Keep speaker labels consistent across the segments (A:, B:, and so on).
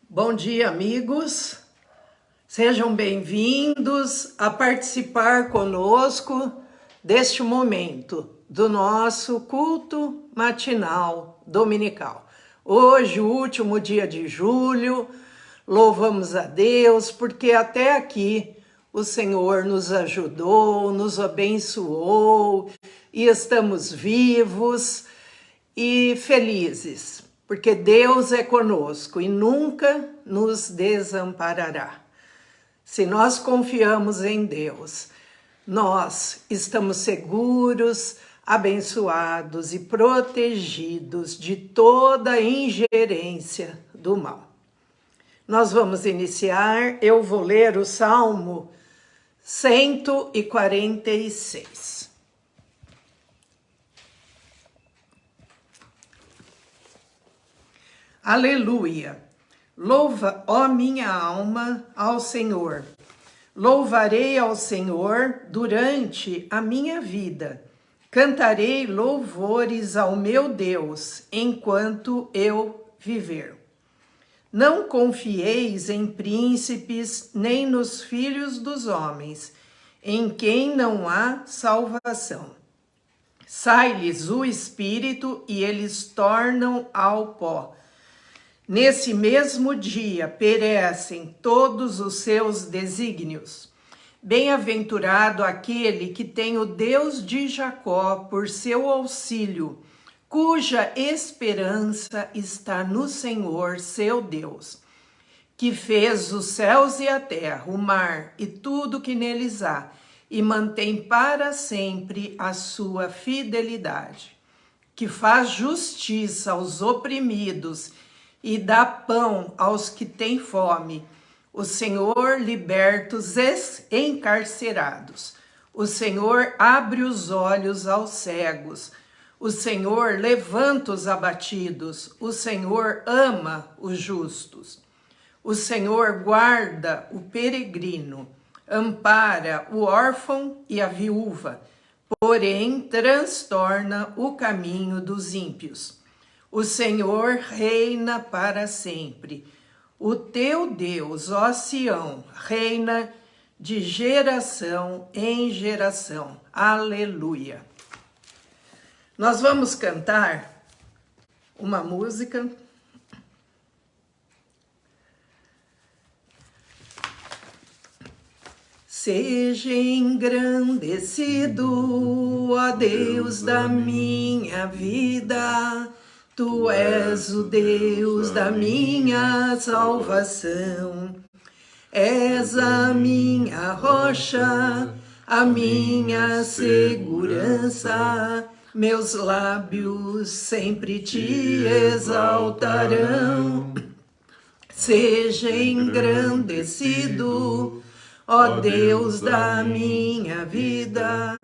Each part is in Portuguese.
A: Bom dia, amigos. Sejam bem-vindos a participar conosco deste momento do nosso culto matinal dominical. Hoje, o último dia de julho, louvamos a Deus porque até aqui o Senhor nos ajudou, nos abençoou e estamos vivos e felizes, porque Deus é conosco e nunca nos desamparará. Se nós confiamos em Deus, nós estamos seguros, abençoados e protegidos de toda ingerência do mal. Nós vamos iniciar, eu vou ler o Salmo 146. Aleluia! Louva, ó minha alma, ao Senhor. Louvarei ao Senhor durante a minha vida. Cantarei louvores ao meu Deus enquanto eu viver. Não confieis em príncipes, nem nos filhos dos homens, em quem não há salvação. Sai-lhes o espírito e eles tornam ao pó. Nesse mesmo dia perecem todos os seus desígnios. Bem-aventurado aquele que tem o Deus de Jacó por seu auxílio, cuja esperança está no Senhor, seu Deus, que fez os céus e a terra, o mar e tudo que neles há, e mantém para sempre a sua fidelidade, que faz justiça aos oprimidos e dá pão aos que têm fome. O Senhor liberta os encarcerados. O Senhor abre os olhos aos cegos. O Senhor levanta os abatidos. O Senhor ama os justos. O Senhor guarda o peregrino, ampara o órfão e a viúva, porém transtorna o caminho dos ímpios. O Senhor reina para sempre. O teu Deus, ó Sião, reina de geração em geração. Aleluia. Nós vamos cantar uma música. Seja engrandecido, ó Deus da minha vida. Tu és o Deus da minha salvação, és a minha rocha, a minha segurança, meus lábios sempre te exaltarão. Seja engrandecido, ó Deus da minha vida,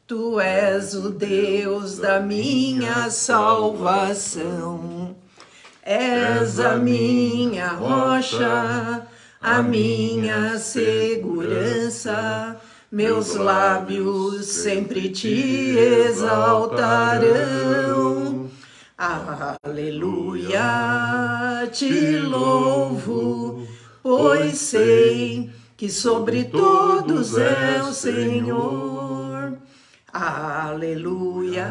A: Tu és o Deus da minha salvação. És a minha rocha, a minha segurança, meus lábios sempre te exaltarão. Aleluia, te louvo, pois sei que sobre todos é o Senhor. Aleluia,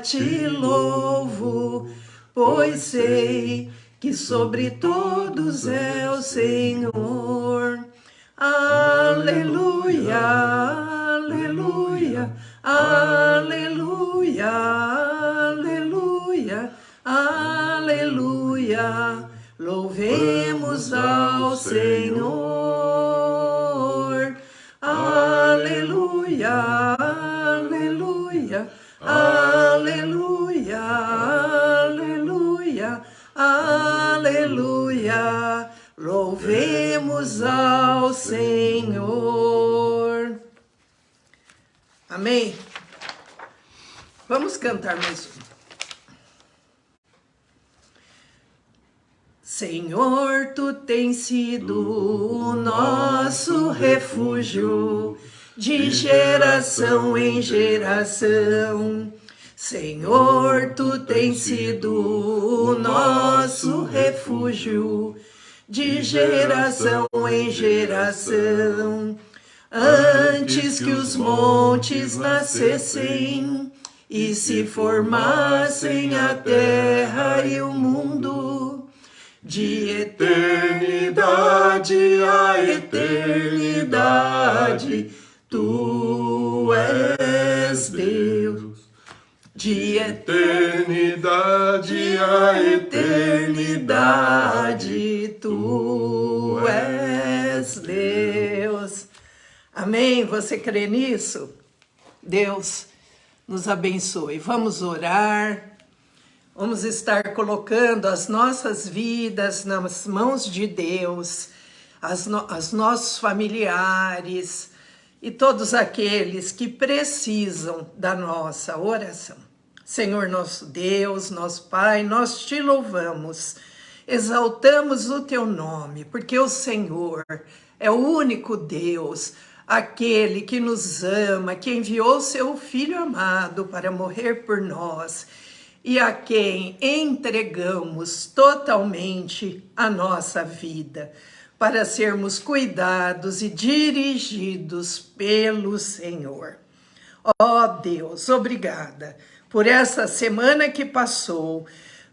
A: te louvo, pois sei que sobre todos é o Senhor. Aleluia, aleluia, aleluia, aleluia, aleluia. Louvemos ao Senhor. Aleluia. Aleluia, aleluia, aleluia, louvemos ao Senhor. Amém? Vamos cantar mais um. Senhor, Tu tens sido o nosso refúgio, de geração em geração. Senhor, Tu tens sido o nosso refúgio, de geração em geração. Antes que os montes nascessem e se formassem a terra e o mundo, de eternidade a eternidade, tu és Deus. De eternidade a eternidade, tu és Deus. Amém? Você crê nisso? Deus nos abençoe. Vamos orar. Vamos estar colocando as nossas vidas nas mãos de Deus, as nossos familiares e todos aqueles que precisam da nossa oração. Senhor nosso Deus, nosso Pai, nós te louvamos, exaltamos o teu nome, porque o Senhor é o único Deus, aquele que nos ama, que enviou seu Filho amado para morrer por nós, e a quem entregamos totalmente a nossa vida, para sermos cuidados e dirigidos pelo Senhor. Ó Deus, obrigada por essa semana que passou,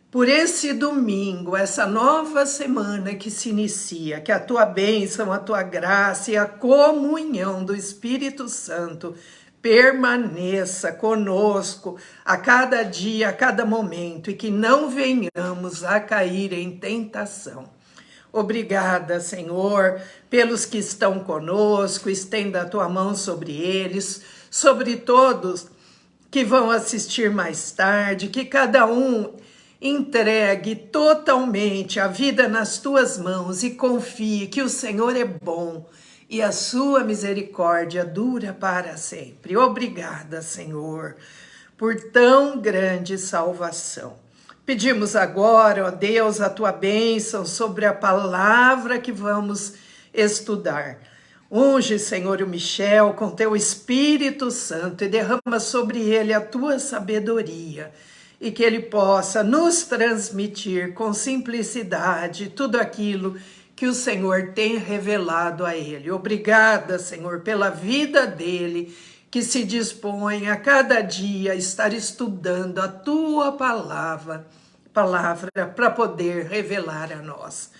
A: por esse domingo, essa nova semana que se inicia, que a tua bênção, a tua graça e a comunhão do Espírito Santo permaneça conosco a cada dia, a cada momento, e que não venhamos a cair em tentação. Obrigada, Senhor, pelos que estão conosco, estenda a tua mão sobre eles, sobre todos que vão assistir mais tarde, que cada um entregue totalmente a vida nas tuas mãos e confie que o Senhor é bom e a sua misericórdia dura para sempre. Obrigada, Senhor, por tão grande salvação. Pedimos agora, ó Deus, a tua bênção sobre a palavra que vamos estudar. Unge, Senhor, o Michel com teu Espírito Santo e derrama sobre ele a tua sabedoria, e que ele possa nos transmitir com simplicidade tudo aquilo que o Senhor tem revelado a ele. Obrigada, Senhor, pela vida dele, que se dispõe a cada dia a estar estudando a tua palavra para poder revelar a nós.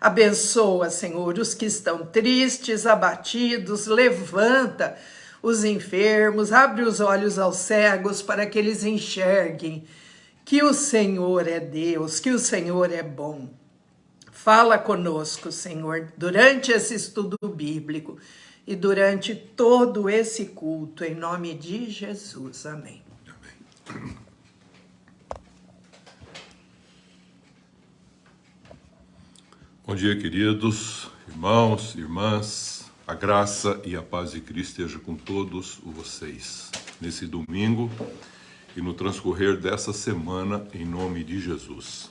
A: Abençoa, Senhor, os que estão tristes, abatidos, levanta os enfermos, abre os olhos aos cegos para que eles enxerguem que o Senhor é Deus, que o Senhor é bom. Fala conosco, Senhor, durante esse estudo bíblico e durante todo esse culto, em nome de Jesus. Amém.
B: Amém. Bom dia, queridos irmãos, irmãs. A graça e a paz de Cristo esteja com todos vocês nesse domingo e no transcorrer dessa semana, em nome de Jesus.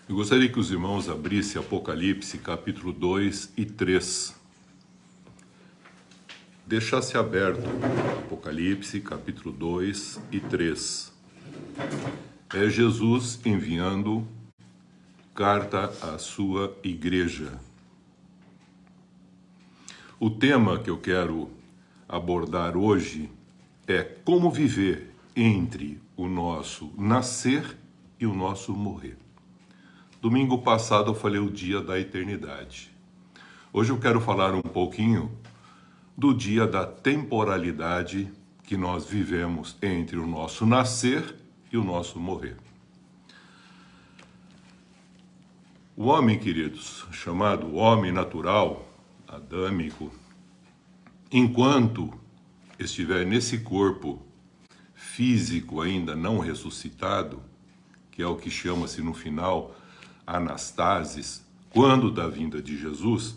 B: Eu gostaria que os irmãos abrissem Apocalipse, capítulo 2 e 3. Deixasse aberto Apocalipse, capítulo 2 e 3. É Jesus enviando carta à sua igreja. O tema que eu quero abordar hoje é como viver entre o nosso nascer e o nosso morrer. Domingo passado eu falei o dia da eternidade. Hoje eu quero falar um pouquinho do dia da temporalidade que nós vivemos entre o nosso nascer e o nosso morrer. O homem, queridos, chamado homem natural, adâmico, enquanto estiver nesse corpo físico ainda não ressuscitado, que é o que chama-se no final anastasis, quando da vinda de Jesus,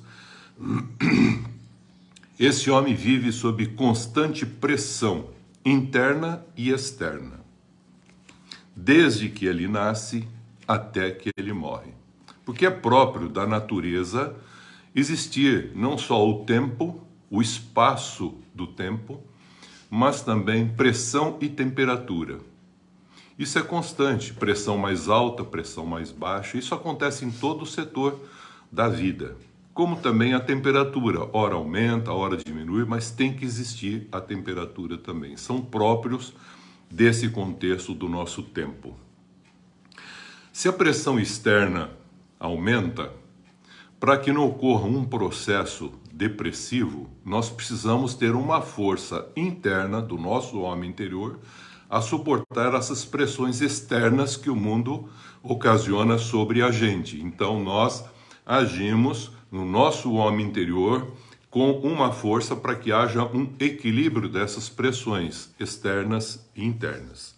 B: esse homem vive sob constante pressão interna e externa, desde que ele nasce até que ele morre. Porque é próprio da natureza existir não só o tempo, o espaço do tempo, mas também pressão e temperatura. Isso é constante, pressão mais alta, pressão mais baixa, isso acontece em todo o setor da vida. Como também a temperatura, ora aumenta, ora diminui, mas tem que existir a temperatura também. São próprios desse contexto do nosso tempo. Se a pressão externa aumenta, para que não ocorra um processo depressivo, nós precisamos ter uma força interna do nosso homem interior a suportar essas pressões externas que o mundo ocasiona sobre a gente. Então nós agimos no nosso homem interior com uma força para que haja um equilíbrio dessas pressões externas e internas.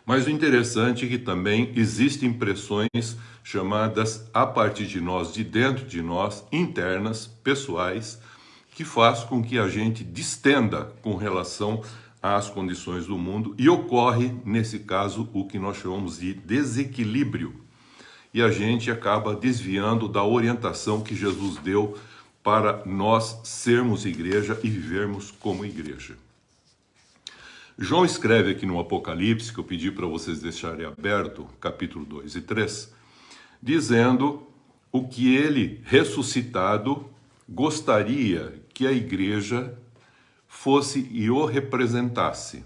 B: Mas o interessante é que também existem pressões chamadas a partir de nós, de dentro de nós, internas, pessoais, que faz com que a gente distenda com relação às condições do mundo e ocorre, nesse caso, o que nós chamamos de desequilíbrio. E a gente acaba desviando da orientação que Jesus deu para nós sermos igreja e vivermos como igreja. João escreve aqui no Apocalipse, que eu pedi para vocês deixarem aberto, capítulo 2 e 3, dizendo o que ele, ressuscitado, gostaria que a igreja fosse e o representasse.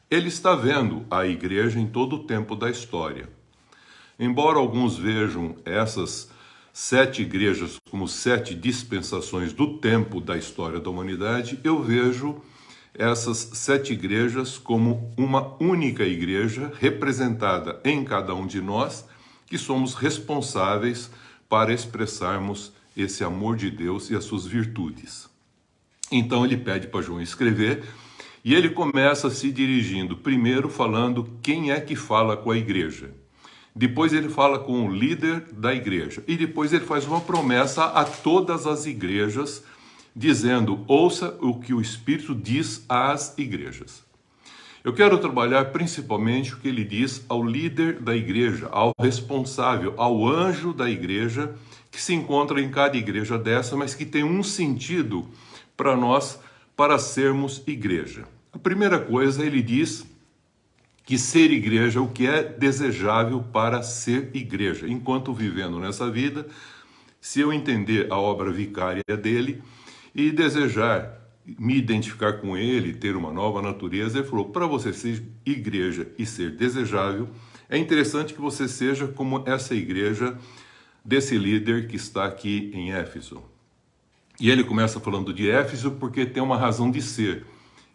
B: Ele está vendo a igreja em todo o tempo da história. Embora alguns vejam essas 7 igrejas como 7 dispensações do tempo da história da humanidade, eu vejo essas 7 igrejas como uma única igreja representada em cada um de nós, que somos responsáveis para expressarmos esse amor de Deus e as suas virtudes. Então ele pede para João escrever e ele começa se dirigindo, primeiro falando quem é que fala com a igreja. Depois ele fala com o líder da igreja e depois ele faz uma promessa a todas as igrejas, dizendo, ouça o que o Espírito diz às igrejas. Eu quero trabalhar principalmente o que ele diz ao líder da igreja, ao responsável, ao anjo da igreja, que se encontra em cada igreja dessa, mas que tem um sentido para nós, para sermos igreja. A primeira coisa, ele diz que ser igreja, o que é desejável para ser igreja. Enquanto vivendo nessa vida, se eu entender a obra vicária dele e desejar me identificar com ele, ter uma nova natureza, ele falou, para você ser igreja e ser desejável, é interessante que você seja como essa igreja desse líder que está aqui em Éfeso. E ele começa falando de Éfeso porque tem uma razão de ser.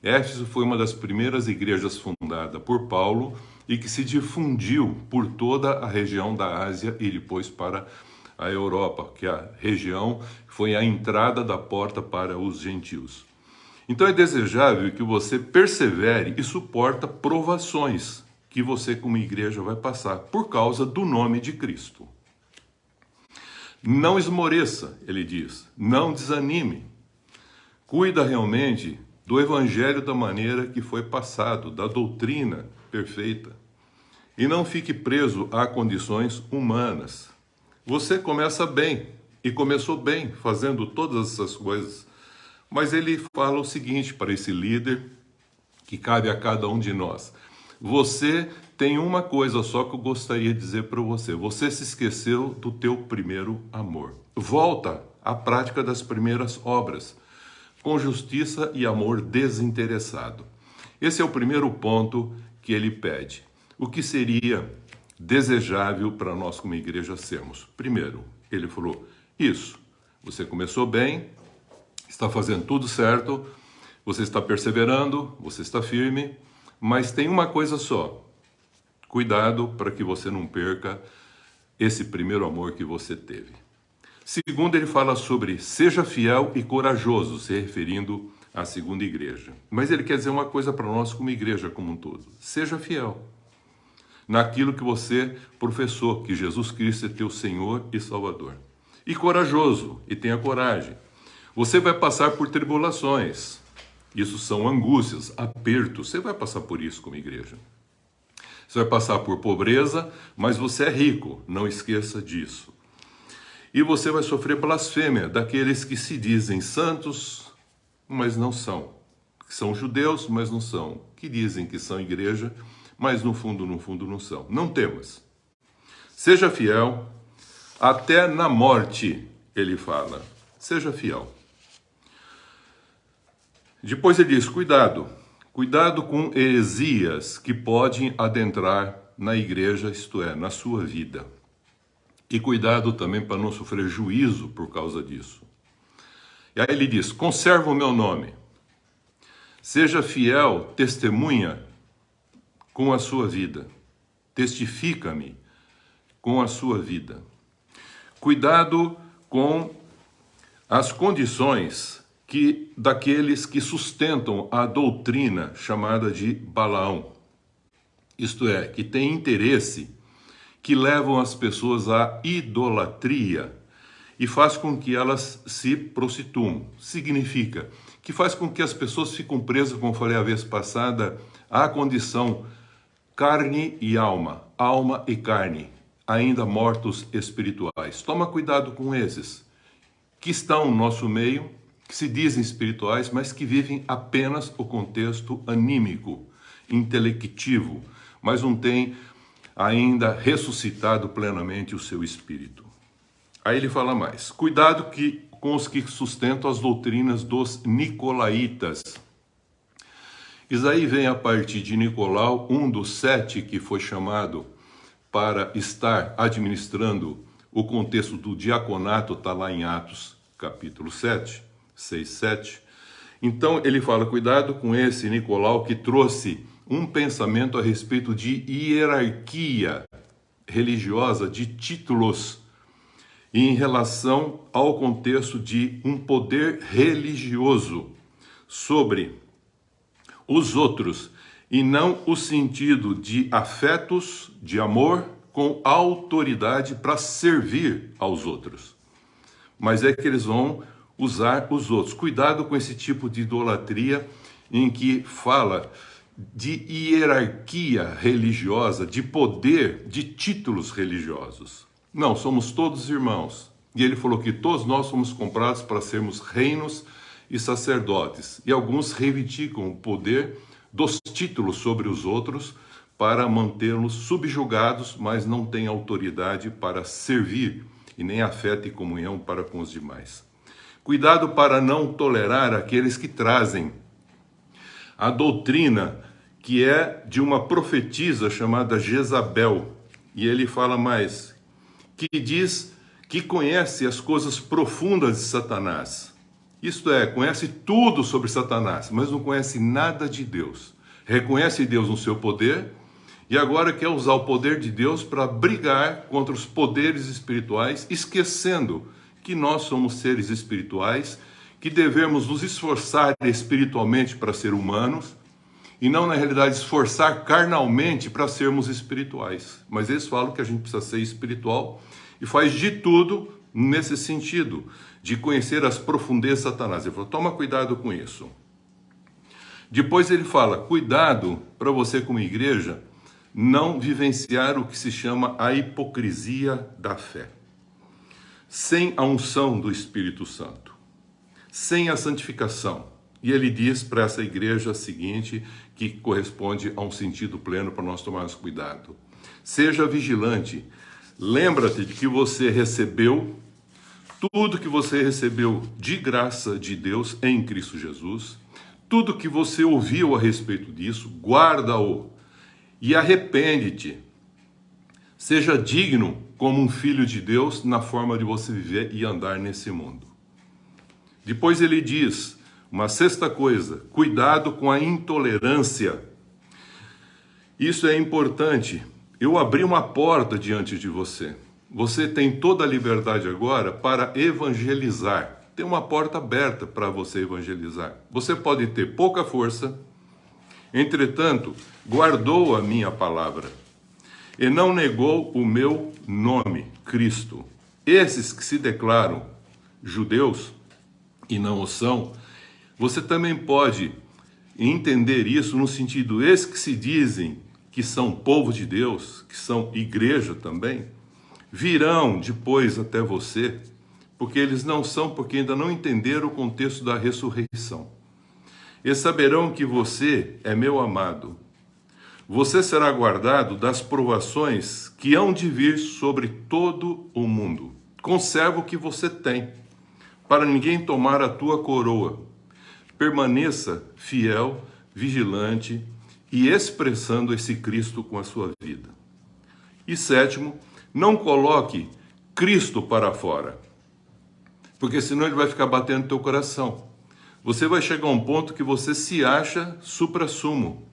B: Éfeso foi uma das primeiras igrejas fundada por Paulo e que se difundiu por toda a região da Ásia e depois para a Europa, que a região foi a entrada da porta para os gentios. Então é desejável que você persevere e suporta provações que você como igreja vai passar por causa do nome de Cristo. Não esmoreça, ele diz, não desanime. Cuida realmente do evangelho da maneira que foi passado, da doutrina perfeita. E não fique preso a condições humanas. Você começa bem, e começou bem, fazendo todas essas coisas. Mas ele fala o seguinte para esse líder, que cabe a cada um de nós. Você tem uma coisa só que eu gostaria de dizer para você. Você se esqueceu do teu primeiro amor. Volta à prática das primeiras obras, com justiça e amor desinteressado. Esse é o primeiro ponto que ele pede. O que seria desejável para nós como igreja sermos? Primeiro, ele falou, isso, você começou bem, está fazendo tudo certo, você está perseverando, você está firme, mas tem uma coisa só, cuidado para que você não perca esse primeiro amor que você teve. Segundo, ele fala sobre seja fiel e corajoso, se referindo à segunda igreja. Mas ele quer dizer uma coisa para nós como igreja como um todo. Seja fiel naquilo que você professou, que Jesus Cristo é teu Senhor e Salvador. E corajoso, e tenha coragem. Você vai passar por tribulações. Isso são angústias, apertos. Você vai passar por isso como igreja. Você vai passar por pobreza, mas você é rico. Não esqueça disso. E você vai sofrer blasfêmia daqueles que se dizem santos, mas não são. que são judeus, mas não são, que dizem que são igreja, mas no fundo não são. Não temas. Seja fiel até na morte, ele fala. Seja fiel. Depois ele diz, cuidado com heresias que podem adentrar na igreja, isto é, na sua vida. E cuidado também para não sofrer juízo por causa disso. E aí ele diz, conserva o meu nome. Seja fiel, testemunha com a sua vida. Testifica-me com a sua vida. Cuidado com as condições daqueles que sustentam a doutrina chamada de Balaão. Isto é, que tem interesse, que levam as pessoas à idolatria e faz com que elas se prostituam. Significa que faz com que as pessoas fiquem presas, como falei a vez passada, à condição carne e alma, alma e carne, ainda mortos espirituais. Toma cuidado com esses que estão no nosso meio, que se dizem espirituais, mas que vivem apenas o contexto anímico, intelectivo, mas não têm ainda ressuscitado plenamente o seu espírito. Aí ele fala mais, cuidado com os que sustentam as doutrinas dos nicolaítas. Isso aí vem a partir de Nicolau, um dos 7 que foi chamado para estar administrando o contexto do diaconato, está lá em Atos, capítulo 7, 6, 7. Então ele fala, cuidado com esse Nicolau que trouxe um pensamento a respeito de hierarquia religiosa, de títulos, em relação ao contexto de um poder religioso sobre os outros, e não o sentido de afetos, de amor, com autoridade para servir aos outros. Mas é que eles vão usar os outros. Cuidado com esse tipo de idolatria em que fala de hierarquia religiosa, de poder, de títulos religiosos. Não, somos todos irmãos. E ele falou que todos nós somos comprados para sermos reinos e sacerdotes. E alguns reivindicam o poder dos títulos sobre os outros para mantê-los subjugados, mas não têm autoridade para servir e nem afeto e comunhão para com os demais. Cuidado para não tolerar aqueles que trazem a doutrina que é de uma profetisa chamada Jezabel. E ele fala mais, que diz que conhece as coisas profundas de Satanás. Isto é, conhece tudo sobre Satanás, mas não conhece nada de Deus. Reconhece Deus no seu poder e agora quer usar o poder de Deus para brigar contra os poderes espirituais, esquecendo que nós somos seres espirituais, que devemos nos esforçar espiritualmente para ser humanos e não, na realidade, esforçar carnalmente para sermos espirituais. Mas eles falam que a gente precisa ser espiritual e faz de tudo nesse sentido, de conhecer as profundezas de Satanás. Ele falou, toma cuidado com isso. Depois ele fala, cuidado para você como igreja não vivenciar o que se chama a hipocrisia da fé. Sem a unção do Espírito Santo, sem a santificação. E ele diz para essa igreja seguinte, que corresponde a um sentido pleno para nós tomarmos cuidado. Seja vigilante, lembra-te de que você recebeu tudo que você recebeu de graça de Deus em Cristo Jesus, tudo que você ouviu a respeito disso, guarda-o e arrepende-te. Seja digno como um filho de Deus na forma de você viver e andar nesse mundo. Depois ele diz, uma sexta coisa, cuidado com a intolerância. Isso é importante. Eu abri uma porta diante de você. Você tem toda a liberdade agora para evangelizar. Tem uma porta aberta para você evangelizar. Você pode ter pouca força, entretanto, guardou a minha palavra e não negou o meu nome, Cristo. Esses que se declaram judeus e não o são, você também pode entender isso no sentido, esses que se dizem que são povo de Deus, que são igreja também, virão depois até você, porque eles não são, porque ainda não entenderam o contexto da ressurreição. e saberão que você é meu amado. Você será guardado das provações que hão de vir sobre todo o mundo. Conserva o que você tem, para ninguém tomar a tua coroa. Permaneça fiel, vigilante e expressando esse Cristo com a sua vida. E sétimo, não coloque Cristo para fora, porque senão ele vai ficar batendo no teu coração. Você vai chegar a um ponto que você se acha suprassumo.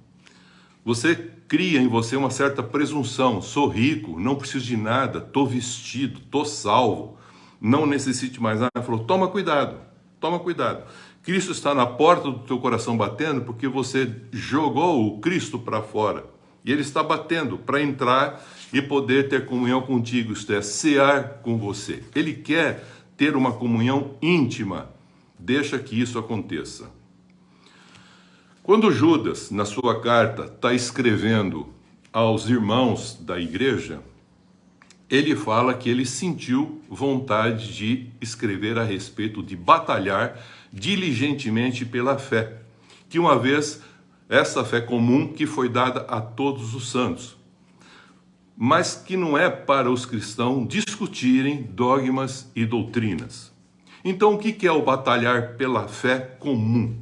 B: Você cria em você uma certa presunção. Sou rico, não preciso de nada, estou vestido, estou salvo, não necessito mais nada. Ele falou, toma cuidado, toma cuidado. Cristo está na porta do teu coração batendo porque você jogou o Cristo para fora. E ele está batendo para entrar e poder ter comunhão contigo, isto é, cear com você. Ele quer ter uma comunhão íntima. Deixa que isso aconteça. Quando Judas, na sua carta, está escrevendo aos irmãos da igreja, ele fala que ele sentiu vontade de escrever a respeito de batalhar diligentemente pela fé, que uma vez essa fé comum que foi dada a todos os santos, mas que não é para os cristãos discutirem dogmas e doutrinas. Então, o que é o batalhar pela fé comum?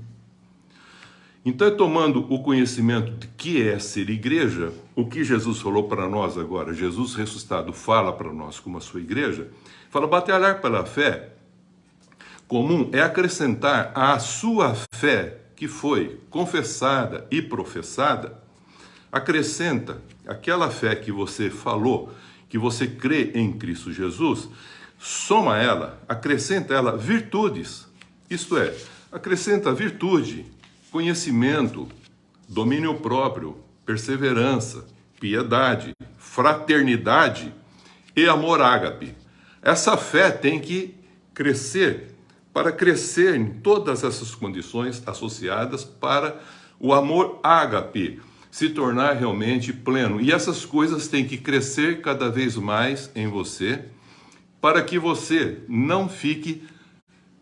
B: Então, tomando o conhecimento de que é ser igreja, o que Jesus falou para nós agora, Jesus ressuscitado fala para nós como a sua igreja, fala, batalhar pela fé comum é acrescentar à sua fé, que foi confessada e professada, acrescenta aquela fé que você falou, que você crê em Cristo Jesus, soma ela, acrescenta ela virtudes, isto é, acrescenta virtude, conhecimento, domínio próprio, perseverança, piedade, fraternidade e amor ágape. Essa fé tem que crescer, para crescer em todas essas condições associadas para o amor ágape se tornar realmente pleno. E essas coisas têm que crescer cada vez mais em você, para que você não fique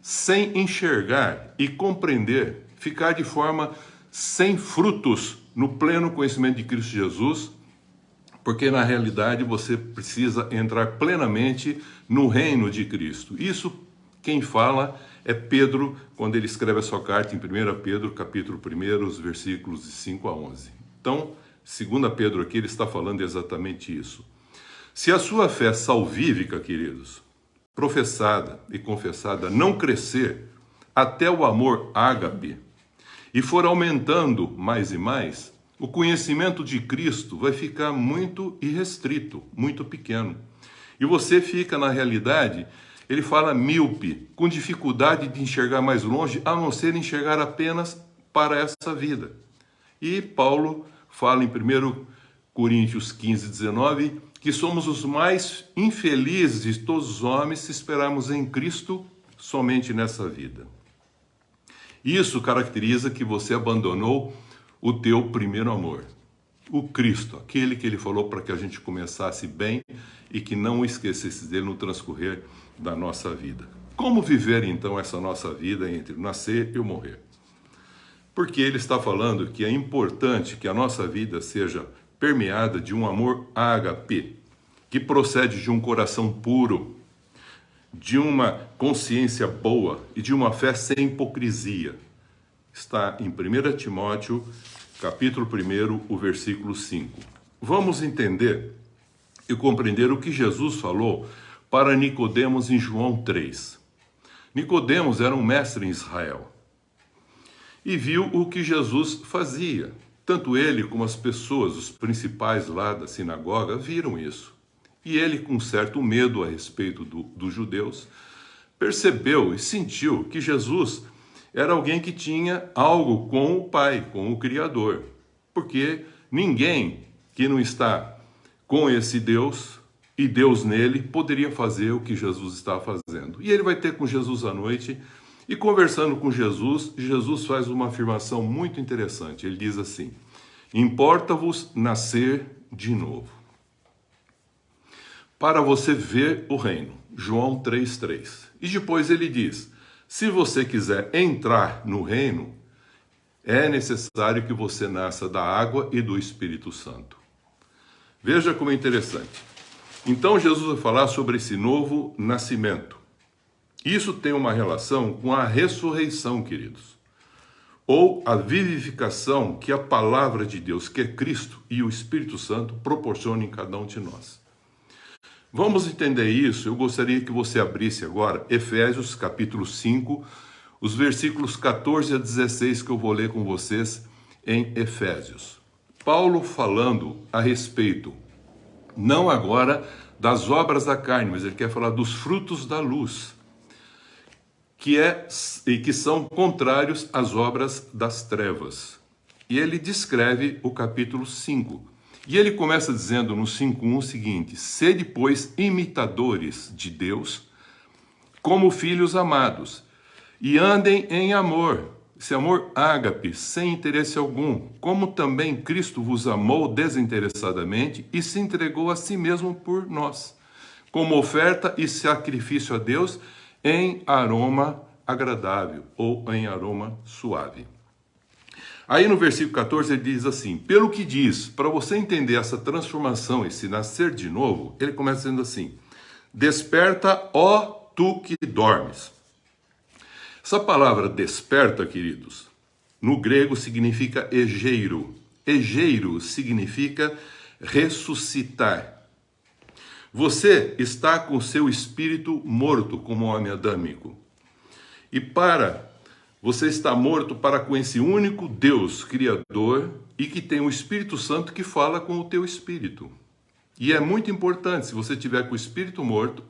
B: sem enxergar e compreender, ficar de forma sem frutos no pleno conhecimento de Cristo Jesus, porque na realidade você precisa entrar plenamente no reino de Cristo. Isso quem fala é Pedro, quando ele escreve a sua carta em 1 Pedro, capítulo 1, os versículos de 5 a 11. Então, 2 Pedro aqui, ele está falando exatamente isso. Se a sua fé salvífica, queridos, professada e confessada, não crescer até o amor ágape, e for aumentando mais e mais, o conhecimento de Cristo vai ficar muito irrestrito, muito pequeno. E você fica, na realidade, ele fala míope, com dificuldade de enxergar mais longe, a não ser enxergar apenas para essa vida. E Paulo fala em 1 Coríntios 15, 19, que somos os mais infelizes de todos os homens se esperarmos em Cristo somente nessa vida. Isso caracteriza que você abandonou o teu primeiro amor, o Cristo, aquele que ele falou para que a gente começasse bem e que não esquecesse dele no transcorrer da nossa vida. Como viver então essa nossa vida entre o nascer e o morrer? Porque ele está falando que é importante que a nossa vida seja permeada de um amor ágape, que procede de um coração puro, de uma consciência boa e de uma fé sem hipocrisia. Está em 1 Timóteo, capítulo 1, o versículo 5. Vamos entender e compreender o que Jesus falou para Nicodemos em João 3. Nicodemos era um mestre em Israel e viu o que Jesus fazia. Tanto ele como as pessoas, os principais lá da sinagoga, viram isso. E ele, com certo medo a respeito dos judeus, percebeu e sentiu que Jesus era alguém que tinha algo com o Pai, com o Criador. Porque ninguém que não está com esse Deus e Deus nele poderia fazer o que Jesus estava fazendo. E ele vai ter com Jesus à noite e conversando com Jesus, Jesus faz uma afirmação muito interessante. Ele diz assim: importa-vos nascer de novo, para você ver o reino. João 3,3. E depois ele diz: se você quiser entrar no reino, É necessário que você nasça da água e do Espírito Santo. Veja como é interessante. Então Jesus vai falar sobre esse novo nascimento. Isso tem uma relação com a ressurreição, queridos, ou a vivificação que a palavra de Deus, que é Cristo e o Espírito Santo, proporcionam em cada um de nós. Vamos entender isso. Eu gostaria que você abrisse agora Efésios capítulo 5, os versículos 14 a 16 que eu vou ler com vocês em Efésios. Paulo falando a respeito, não agora das obras da carne, mas ele quer falar dos frutos da luz, que são contrários às obras das trevas. E ele descreve o capítulo 5. E ele começa dizendo no 5:1 o seguinte: sede, pois, imitadores de Deus, como filhos amados, e andem em amor, esse amor ágape, sem interesse algum, como também Cristo vos amou desinteressadamente e se entregou a si mesmo por nós, como oferta e sacrifício a Deus, em aroma agradável ou em aroma suave. Aí no versículo 14 ele diz assim: pelo que diz, para você entender essa transformação, esse nascer de novo, ele começa dizendo assim: desperta, ó tu que dormes. Essa palavra desperta, queridos, no grego significa egeiro. Egeiro significa ressuscitar. Você está com seu espírito morto como homem adâmico. E você está morto para com esse único Deus Criador e que tem o Espírito Santo que fala com o teu espírito. E é muito importante, se você tiver com o espírito morto,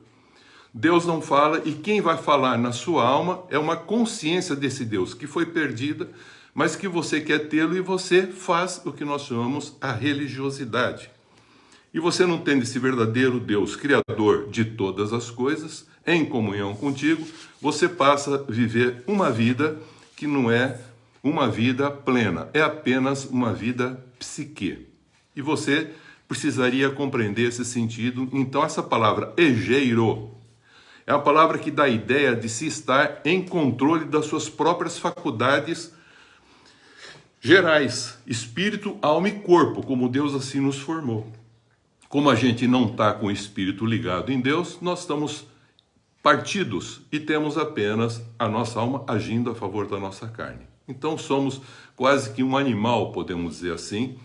B: Deus não fala, e quem vai falar na sua alma é uma consciência desse Deus que foi perdida, mas que você quer tê-lo, e você faz o que nós chamamos a religiosidade. E você não tendo esse verdadeiro Deus, Criador de todas as coisas, em comunhão contigo, você passa a viver uma vida que não é uma vida plena, é apenas uma vida psique. E você precisaria compreender esse sentido. Então essa palavra egeiro é uma palavra que dá a ideia de se estar em controle das suas próprias faculdades gerais, espírito, alma e corpo, como Deus assim nos formou. Como a gente não está com o espírito ligado em Deus, nós estamos partidos e temos apenas a nossa alma agindo a favor da nossa carne. Então somos quase que um animal, podemos dizer assim,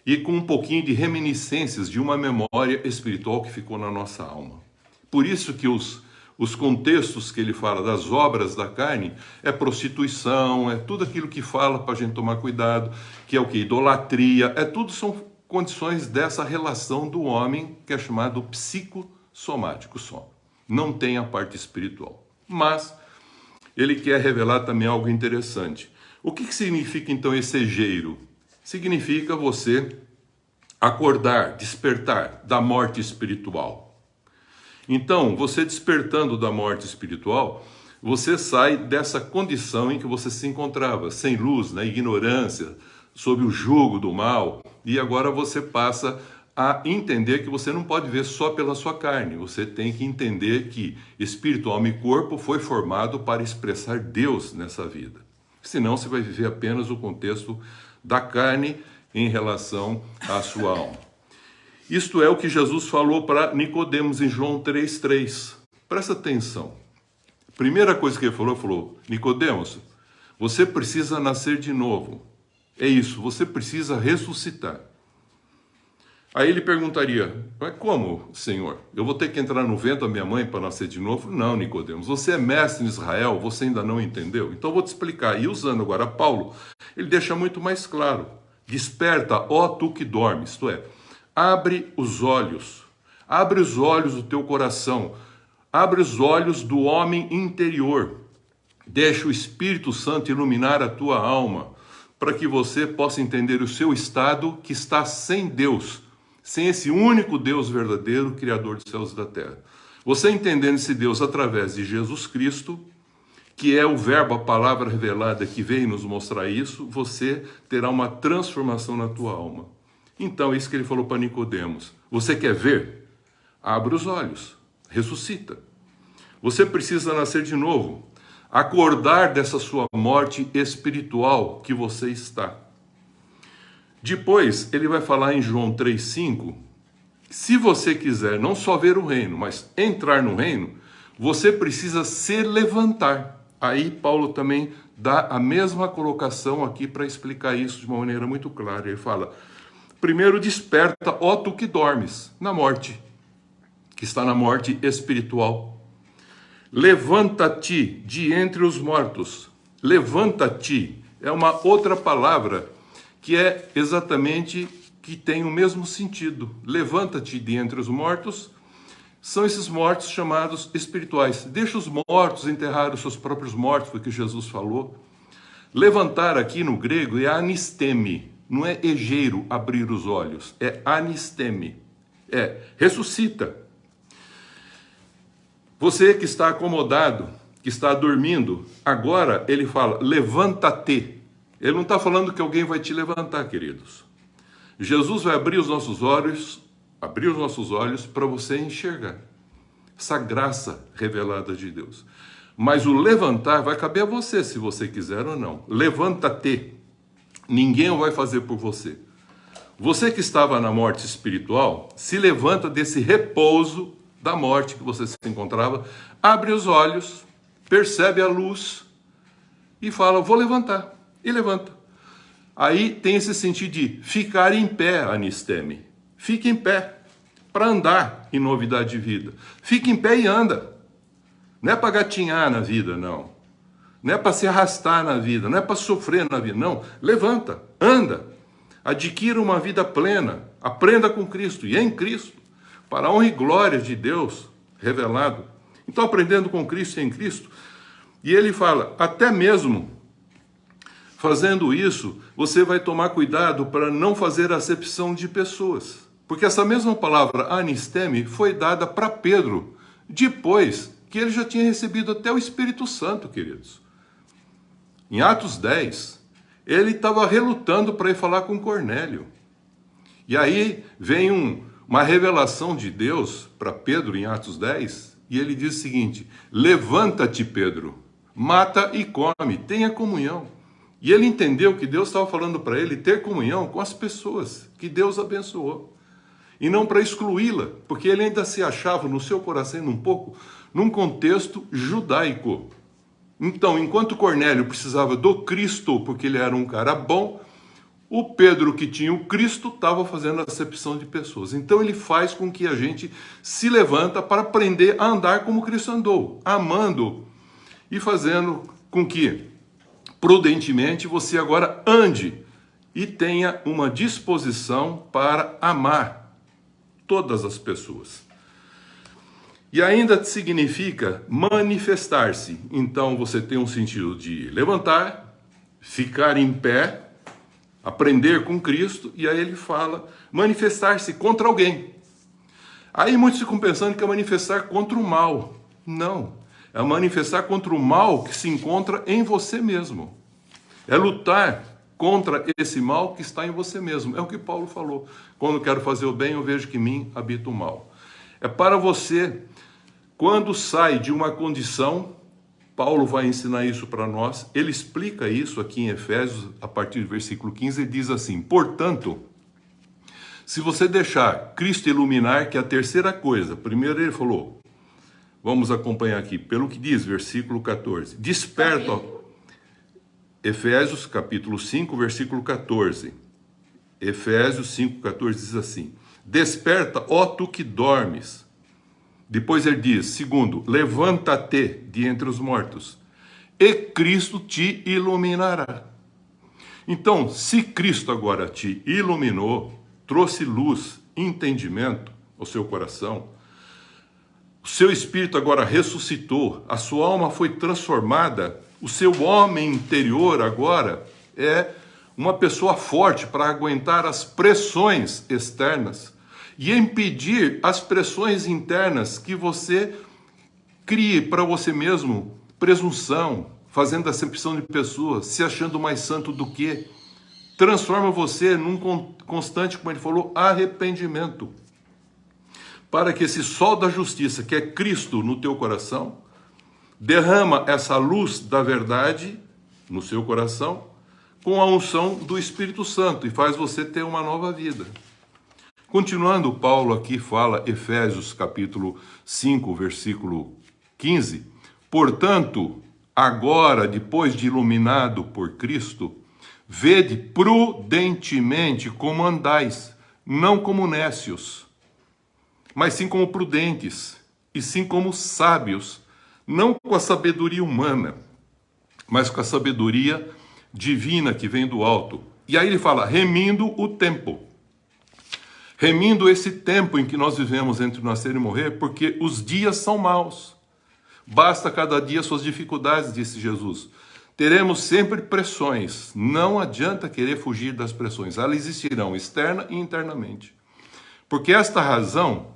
B: e com um pouquinho de reminiscências de uma memória espiritual que ficou na nossa alma. Por isso que os contextos que ele fala das obras da carne é prostituição, é tudo aquilo que fala para a gente tomar cuidado, que é o que? Idolatria, tudo são condições dessa relação do homem que é chamado psicossomático só. Não tem a parte espiritual. Mas ele quer revelar também algo interessante. O que significa então esse egeiro? Significa você acordar, despertar da morte espiritual. Então, você despertando da morte espiritual, você sai dessa condição em que você se encontrava, sem luz, na ignorância, sob o jugo do mal, e agora você passa a entender que você não pode viver só pela sua carne. Você tem que entender que espírito, alma e corpo foi formado para expressar Deus nessa vida. Senão você vai viver apenas o contexto da carne em relação à sua alma. Isto é o que Jesus falou para Nicodemos em João 3,3. Presta atenção. Primeira coisa que ele falou, Nicodemos, você precisa nascer de novo. É isso, você precisa ressuscitar. Aí ele perguntaria, mas como, Senhor? Eu vou ter que entrar no ventre da minha mãe para nascer de novo? Não, Nicodemos, você é mestre em Israel, você ainda não entendeu? Então eu vou te explicar. E usando agora Paulo, ele deixa muito mais claro. Desperta, ó tu que dormes, isto é, abre os olhos do teu coração, abre os olhos do homem interior, deixa o Espírito Santo iluminar a tua alma, para que você possa entender o seu estado que está sem Deus, sem esse único Deus verdadeiro, Criador dos céus e da terra. Você entendendo esse Deus através de Jesus Cristo, que é o verbo, a palavra revelada que veio nos mostrar isso, você terá uma transformação na tua alma. Então, isso que ele falou para Nicodemos. Você quer ver? Abre os olhos, ressuscita. Você precisa nascer de novo. acordar dessa sua morte espiritual que você está. Depois, ele vai falar em João 3,5, se você quiser não só ver o reino, mas entrar no reino, você precisa se levantar. Aí Paulo também dá a mesma colocação aqui para explicar isso de uma maneira muito clara. Ele fala, primeiro desperta, ó tu que dormes, na morte, que está na morte espiritual. Levanta-te de entre os mortos. Levanta-te é uma outra palavra que é exatamente, que tem o mesmo sentido. Levanta-te de entre os mortos, são esses mortos chamados espirituais. Deixa os mortos enterrar os seus próprios mortos, foi o que Jesus falou. Levantar aqui no grego é anisteme, não é egeiro, abrir os olhos, é anisteme, é ressuscita. Você que está acomodado, que está dormindo, agora ele fala, levanta-te. Ele não está falando que alguém vai te levantar, queridos. Jesus vai abrir os nossos olhos para você enxergar essa graça revelada de Deus. Mas o levantar vai caber a você, se você quiser ou não. Levanta-te. Ninguém o vai fazer por você. Você que estava na morte espiritual, se levanta desse repouso da morte que você se encontrava, abre os olhos, percebe a luz e fala, vou levantar. E levanta. Aí tem esse sentido de ficar em pé, anisteme. Fique em pé, para andar em novidade de vida. Fique em pé e anda. Não é para gatinhar na vida, não. Não é para se arrastar na vida, não é para sofrer na vida, não. Levanta, anda. Adquira uma vida plena. Aprenda com Cristo e em Cristo, para a honra e glória de Deus revelado. Então, aprendendo com Cristo e em Cristo, e ele fala, até mesmo fazendo isso, você vai tomar cuidado para não fazer acepção de pessoas. Porque essa mesma palavra anisteme foi dada para Pedro, depois que ele já tinha recebido até o Espírito Santo, queridos. Em Atos 10, ele estava relutando para ir falar com Cornélio. E aí vem uma revelação de Deus para Pedro em Atos 10, e ele diz o seguinte, levanta-te, Pedro, mata e come, tenha comunhão. E ele entendeu que Deus estava falando para ele ter comunhão com as pessoas que Deus abençoou. E não para excluí-la, porque ele ainda se achava no seu coração um pouco num contexto judaico. Então, enquanto Cornélio precisava do Cristo, porque ele era um cara bom, o Pedro que tinha o Cristo estava fazendo a acepção de pessoas. Então ele faz com que a gente se levanta para aprender a andar como Cristo andou, amando e fazendo com que prudentemente você agora ande e tenha uma disposição para amar todas as pessoas. E ainda significa manifestar-se. Então você tem um sentido de levantar, ficar em pé, aprender com Cristo, e aí ele fala manifestar-se contra alguém. Aí muitos ficam pensando que é manifestar contra o mal. Não. É manifestar contra o mal que se encontra em você mesmo. É lutar contra esse mal que está em você mesmo. É o que Paulo falou. Quando quero fazer o bem, eu vejo que em mim habita o mal. É para você, quando sai de uma condição, Paulo vai ensinar isso para nós. Ele explica isso aqui em Efésios, a partir do versículo 15, ele diz assim, portanto, se você deixar Cristo iluminar, que é a terceira coisa, primeiro ele falou, vamos acompanhar aqui, pelo que diz, versículo 14. Desperta, Efésios capítulo 5, versículo 14. Efésios 5, 14 diz assim, desperta, ó tu que dormes. Depois ele diz, segundo, levanta-te de entre os mortos, e Cristo te iluminará. Então, se Cristo agora te iluminou, trouxe luz, entendimento ao seu coração, o seu espírito agora ressuscitou, a sua alma foi transformada, o seu homem interior agora é uma pessoa forte para aguentar as pressões externas e impedir as pressões internas que você crie para você mesmo presunção, fazendo acepção de pessoas, se achando mais santo do que, transforma você num constante, como ele falou, arrependimento. Para que esse sol da justiça, que é Cristo no teu coração, derrama essa luz da verdade no seu coração com a unção do Espírito Santo e faz você ter uma nova vida. Continuando, Paulo aqui fala, Efésios capítulo 5, versículo 15, portanto, agora, depois de iluminado por Cristo, vede prudentemente como andais, não como nécios, mas sim como prudentes, e sim como sábios, não com a sabedoria humana, mas com a sabedoria divina que vem do alto. E aí ele fala, remindo o tempo. Remindo esse tempo em que nós vivemos entre nascer e morrer, porque os dias são maus. Basta cada dia suas dificuldades, disse Jesus. Teremos sempre pressões. Não adianta querer fugir das pressões. Elas existirão externa e internamente. Porque esta razão,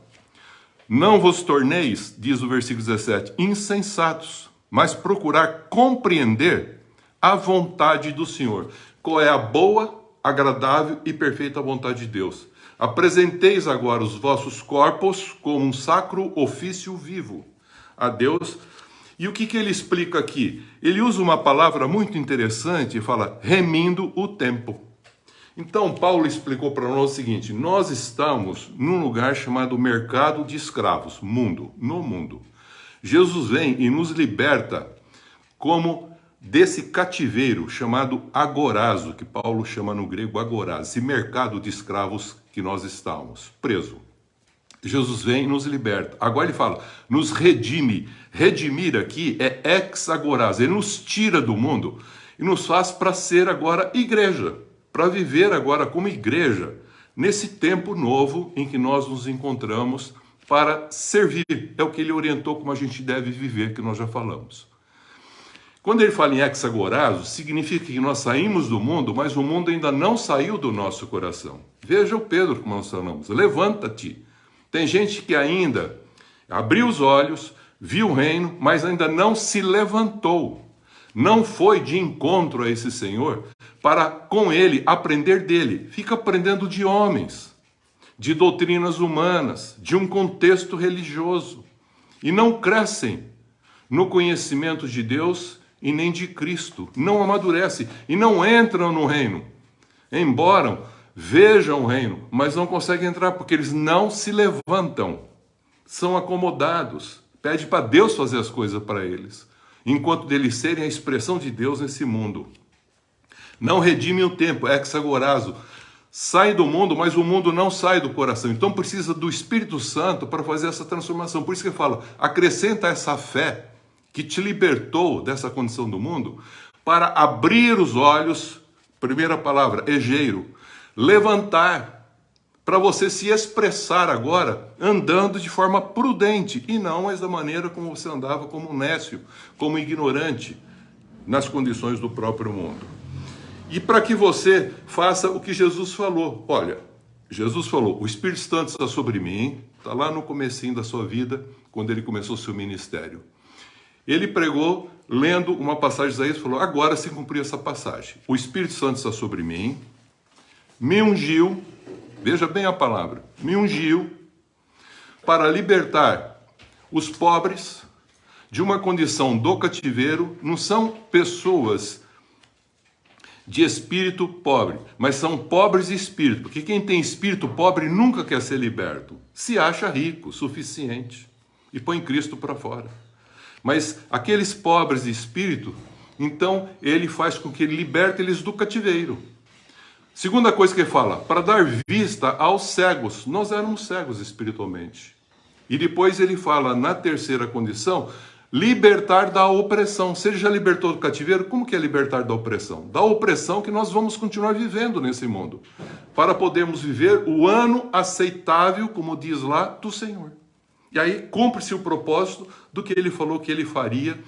B: não vos torneis, diz o versículo 17, insensatos, mas procurar compreender a vontade do Senhor. Qual é a boa, agradável e perfeita vontade de Deus? Apresenteis agora os vossos corpos como um sacro ofício vivo a Deus. E o que ele explica aqui? Ele usa uma palavra muito interessante e fala, remindo o tempo. Então, Paulo explicou para nós o seguinte, nós estamos num lugar chamado mercado de escravos, no mundo. Jesus vem e nos liberta como desse cativeiro chamado agorazo, que Paulo chama no grego agorazo, esse mercado de escravos que nós estamos presos. Jesus vem e nos liberta. Agora ele fala, nos redime. Redimir aqui é ex-agorazo, ele nos tira do mundo e nos faz para ser agora igreja, para viver agora como igreja, nesse tempo novo em que nós nos encontramos para servir. É o que ele orientou como a gente deve viver, que nós já falamos. Quando ele fala em ex-agorazo, significa que nós saímos do mundo, mas o mundo ainda não saiu do nosso coração. Veja o Pedro, como nós falamos, levanta-te. Tem gente que ainda abriu os olhos, viu o reino, mas ainda não se levantou. Não foi de encontro a esse Senhor para, com ele, aprender dele. Fica aprendendo de homens, de doutrinas humanas, de um contexto religioso. E não crescem no conhecimento de Deus e nem de Cristo. Não amadurecem e não entram no reino. Embora vejam o reino, mas não conseguem entrar porque eles não se levantam. São acomodados. Pede para Deus fazer as coisas para eles, enquanto deles serem a expressão de Deus nesse mundo. Não redime o tempo, ex-agorazo. Sai do mundo, mas o mundo não sai do coração. Então precisa do Espírito Santo para fazer essa transformação. Por isso que eu falo, acrescenta essa fé que te libertou dessa condição do mundo para abrir os olhos, primeira palavra, egeiro, levantar, para você se expressar agora andando de forma prudente e não mais da maneira como você andava, como nécio, como ignorante nas condições do próprio mundo. E para que você faça o que Jesus falou. Olha, Jesus falou, o Espírito Santo está sobre mim, está lá no comecinho da sua vida, quando ele começou o seu ministério. Ele pregou, lendo uma passagem de Isaías, falou, agora se cumpriu essa passagem. O Espírito Santo está sobre mim, me ungiu, veja bem a palavra, me ungiu para libertar os pobres de uma condição do cativeiro. Não são pessoas de espírito pobre, mas são pobres de espírito, porque quem tem espírito pobre nunca quer ser liberto, se acha rico, suficiente, e põe Cristo para fora. Mas aqueles pobres de espírito, então ele faz com que ele liberte eles do cativeiro. Segunda coisa que ele fala, para dar vista aos cegos. Nós éramos cegos espiritualmente. E depois ele fala, na terceira condição, libertar da opressão. Se ele já libertou do cativeiro, como que é libertar da opressão? Da opressão que nós vamos continuar vivendo nesse mundo, para podermos viver o ano aceitável, como diz lá, do Senhor. E aí cumpre-se o propósito do que ele falou que ele faria,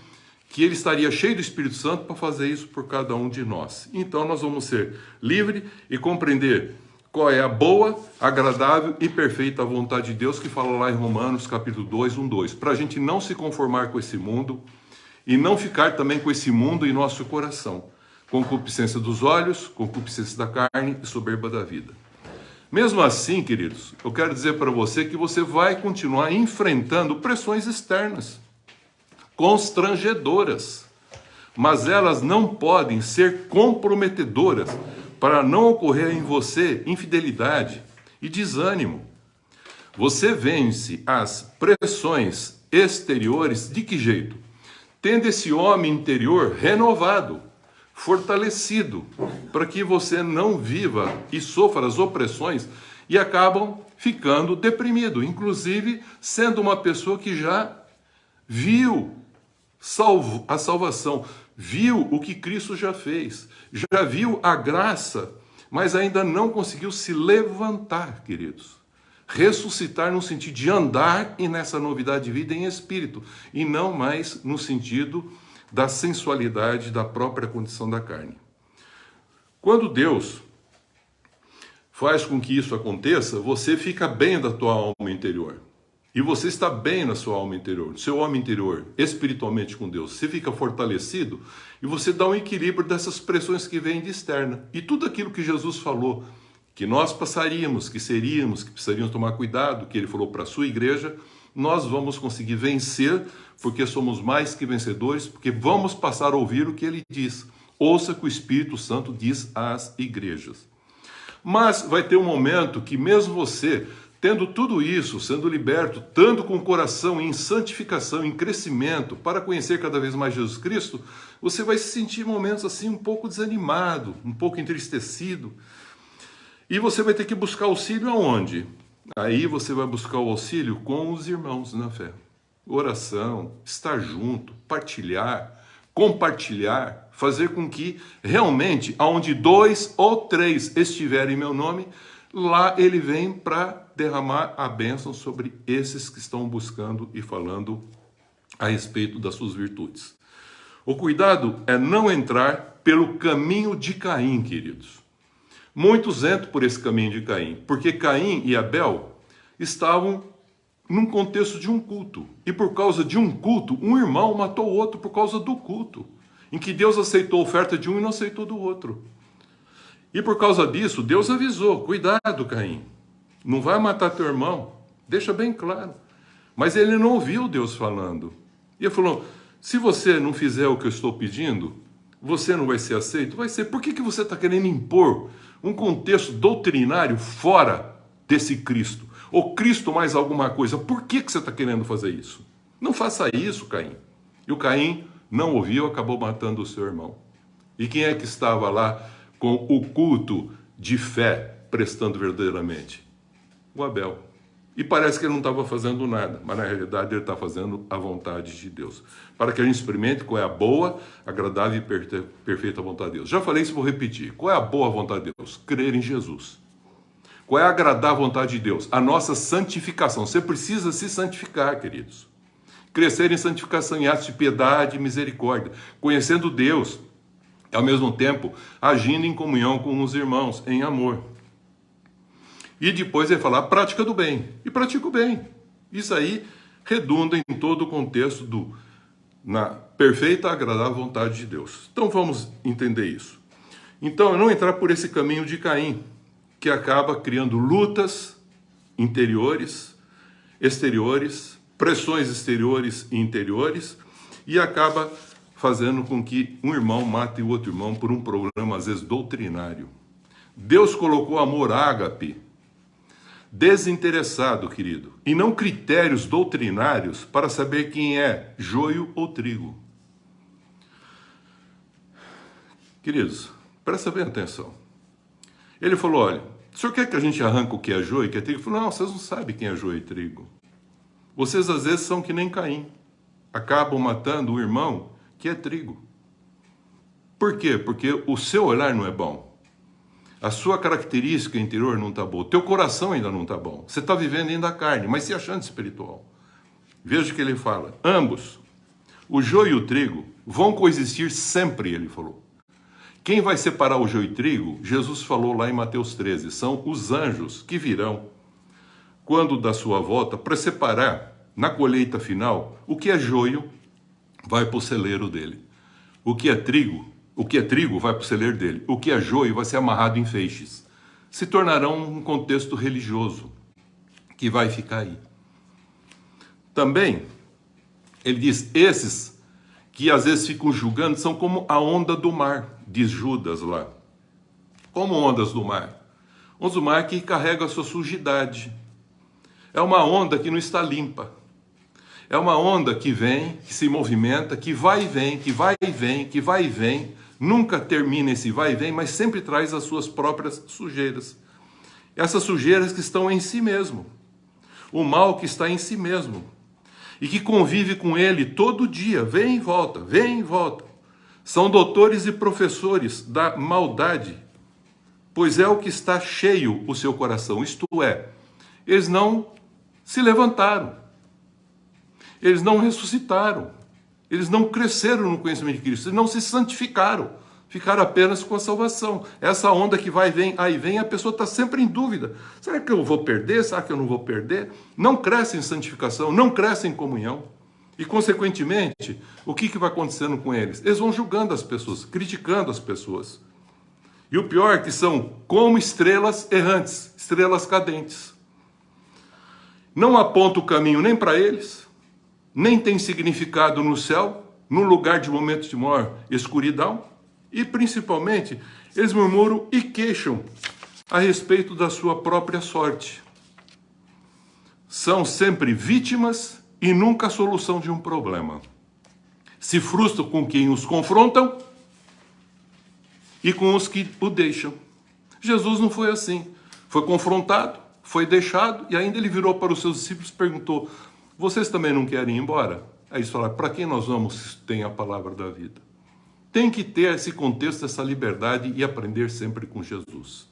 B: que ele estaria cheio do Espírito Santo para fazer isso por cada um de nós. Então nós vamos ser livres e compreender qual é a boa, agradável e perfeita vontade de Deus, que fala lá em Romanos capítulo 2, 1, 2. Para a gente não se conformar com esse mundo e não ficar também com esse mundo em nosso coração. Concupiscência dos olhos, concupiscência da carne e soberba da vida. Mesmo assim, queridos, eu quero dizer para você que você vai continuar enfrentando pressões externas. constrangedoras, mas elas não podem ser comprometedoras para não ocorrer em você infidelidade e desânimo. Você vence as pressões exteriores de que jeito? Tendo esse homem interior renovado, fortalecido, para que você não viva e sofra as opressões e acabam ficando deprimido, inclusive sendo uma pessoa que já viu a salvação, viu o que Cristo já fez, já viu a graça, mas ainda não conseguiu se levantar, queridos. Ressuscitar no sentido de andar e nessa novidade de vida em espírito, e não mais no sentido da sensualidade da própria condição da carne. Quando Deus faz com que isso aconteça, você fica bem da tua alma interior. E você está bem na sua alma interior, seu homem interior, espiritualmente com Deus. Você fica fortalecido e você dá um equilíbrio dessas pressões que vêm de externa. E tudo aquilo que Jesus falou, que nós passaríamos, que seríamos, que precisaríamos tomar cuidado, que ele falou para a sua igreja, nós vamos conseguir vencer, porque somos mais que vencedores, porque vamos passar a ouvir o que ele diz. Ouça o que o Espírito Santo diz às igrejas. Mas vai ter um momento que mesmo você, tendo tudo isso, sendo liberto, estando com o coração em santificação, em crescimento, para conhecer cada vez mais Jesus Cristo, você vai se sentir em momentos assim um pouco desanimado, um pouco entristecido. E você vai ter que buscar auxílio aonde? Aí você vai buscar o auxílio com os irmãos na fé. Oração, estar junto, partilhar, compartilhar, fazer com que realmente, aonde 2 ou 3 estiverem em meu nome, lá ele vem para derramar a bênção sobre esses que estão buscando e falando a respeito das suas virtudes. O cuidado é não entrar pelo caminho de Caim, queridos. Muitos entram por esse caminho de Caim, porque Caim e Abel estavam num contexto de um culto. E por causa de um culto, um irmão matou o outro por causa do culto, em que Deus aceitou a oferta de um e não aceitou do outro. E por causa disso, Deus avisou, cuidado, Caim, não vai matar teu irmão, deixa bem claro. Mas ele não ouviu Deus falando. E ele falou, se você não fizer o que eu estou pedindo, você não vai ser aceito? Vai ser. Por que você está querendo impor um contexto doutrinário fora desse Cristo? Ou Cristo mais alguma coisa? Por que você está querendo fazer isso? Não faça isso, Caim. E o Caim não ouviu, acabou matando o seu irmão. E quem é que estava lá com o culto de fé prestando verdadeiramente? O Abel. E parece que ele não estava fazendo nada, mas na realidade ele está fazendo a vontade de Deus. Para que a gente experimente qual é a boa, agradável e perfeita vontade de Deus. Já falei isso e vou repetir. Qual é a boa vontade de Deus? Crer em Jesus. Qual é a agradável vontade de Deus? A nossa santificação. Você precisa se santificar, queridos. Crescer em santificação, em atos de piedade e misericórdia. Conhecendo Deus, e ao mesmo tempo agindo em comunhão com os irmãos, em amor. E depois ele fala a prática do bem. E pratica o bem. Isso aí redunda em todo o contexto na perfeita e agradável vontade de Deus. Então vamos entender isso. Então, não entrar por esse caminho de Caim, que acaba criando lutas interiores, exteriores, pressões exteriores e interiores, e acaba fazendo com que um irmão mate o outro irmão por um problema, às vezes, doutrinário. Deus colocou amor ágape, desinteressado, querido, e não critérios doutrinários para saber quem é joio ou trigo. Queridos, presta bem atenção. Ele falou, olha, o senhor quer que a gente arranque o que é joio e o que é trigo? Ele falou, não, vocês não sabem quem é joio e trigo. Vocês às vezes são que nem Caim. Acabam matando o irmão que é trigo. Por quê? Porque o seu olhar não é bom. A sua característica interior não está boa. O teu coração ainda não está bom. Você está vivendo ainda a carne, mas se achando espiritual. Veja o que ele fala. Ambos, o joio e o trigo, vão coexistir sempre, ele falou. Quem vai separar o joio e o trigo, Jesus falou lá em Mateus 13, são os anjos que virão, quando da sua volta, para separar na colheita final, o que é joio vai para o celeiro dele. O que é trigo vai para o celeiro dele. O que é joio vai ser amarrado em feixes. Se tornarão um contexto religioso que vai ficar aí. Também, Ele diz, esses que às vezes ficam julgando são como a onda do mar, diz Judas lá. Como ondas do mar. Ondas do mar que carregam a sua sujidade. É uma onda que não está limpa. É uma onda que vem, que se movimenta, que vai e vem, que vai e vem, que vai e vem. Nunca termina esse vai e vem, mas sempre traz as suas próprias sujeiras. Essas sujeiras que estão em si mesmo. O mal que está em si mesmo. E que convive com ele todo dia, vem e volta, vem e volta. São doutores e professores da maldade, pois é o que está cheio o seu coração. Isto é, eles não se levantaram, eles não ressuscitaram, eles não cresceram no conhecimento de Cristo, eles não se santificaram, ficaram apenas com a salvação. Essa onda que vai e vem, aí vem, a pessoa está sempre em dúvida. Será que eu vou perder? Será que eu não vou perder? Não cresce em santificação, não cresce em comunhão. E, consequentemente, o que vai acontecendo com eles? Eles vão julgando as pessoas, criticando as pessoas. E o pior é que são como estrelas errantes, estrelas cadentes. Não aponta o caminho nem para eles, nem tem significado no céu, no lugar de momentos de maior escuridão. E, principalmente, eles murmuram e queixam a respeito da sua própria sorte. São sempre vítimas e nunca a solução de um problema. Se frustram com quem os confrontam e com os que o deixam. Jesus não foi assim. Foi confrontado, foi deixado, e ainda ele virou para os seus discípulos e perguntou, vocês também não querem ir embora? Aí eles falaram, para quem nós vamos se tem a palavra da vida? Tem que ter esse contexto, essa liberdade e aprender sempre com Jesus.